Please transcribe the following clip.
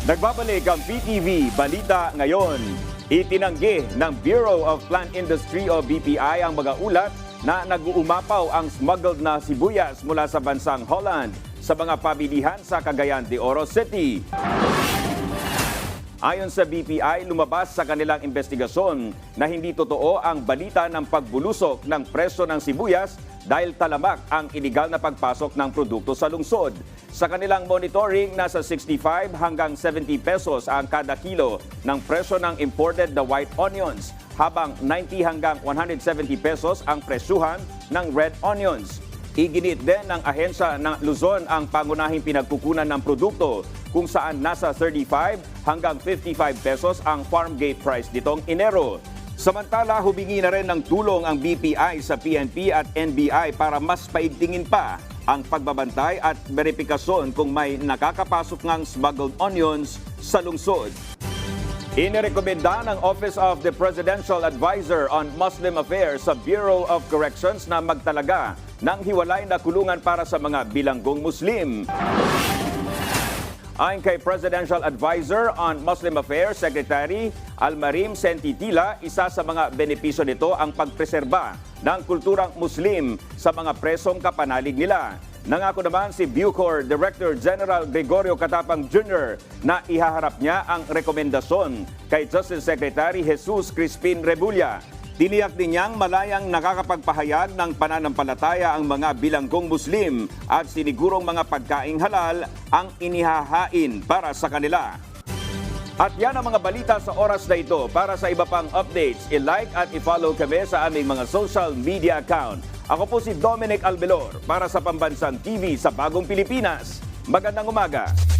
Nagbabalik ang PTV Balita Ngayon. Itinanggi ng Bureau of Plant Industry o BPI ang mga ulat na nag-uumapaw ang smuggled na sibuyas mula sa bansang Holland sa mga pabilihan sa Cagayan de Oro City. Ayon sa BPI, lumabas sa kanilang investigasyon na hindi totoo ang balita ng pagbulusok ng presyo ng sibuyas dahil talamak ang iligal na pagpasok ng produkto sa lungsod. Sa kanilang monitoring, nasa 65 hanggang 70 pesos ang kada kilo ng presyo ng imported na white onions, habang 90 hanggang 170 pesos ang presyuhan ng red onions. Iginit din ng ahensya ng Luzon ang pangunahing pinagkukunan ng produkto, kung saan nasa 35 hanggang 55 pesos ang farm gate price nitong Enero. Samantala, humingi na rin ng tulong ang BPI sa PNP at NBI para mas paigtingin pa ang pagbabantay at beripikasyon kung may nakakapasok ngang smuggled onions sa lungsod. Inirekomenda ng Office of the Presidential Advisor on Muslim Affairs sa Bureau of Corrections na magtalaga ng hiwalay na kulungan para sa mga bilanggong Muslim. Ayon kay Presidential Advisor on Muslim Affairs Secretary Almarim Sentitila, isa sa mga benepisyo nito ang pagpreserba ng kulturang Muslim sa mga presong kapanalig nila. Nangako naman si Bucor Director General Gregorio Catapang Jr. na ihaharap niya ang rekomendasyon kay Justice Secretary Jesus Crispin Rebulla. Tiniyak din niyang malayang nakakapagpahayag ng pananampalataya ang mga bilanggong Muslim at sinigurong mga pagkaing halal ang inihahain para sa kanila. At yan ang mga balita sa oras na ito. Para sa iba pang updates, i-like at i-follow kami sa aming mga social media account. Ako po si Dominic Albelor para sa Pambansang TV sa Bagong Pilipinas. Magandang umaga!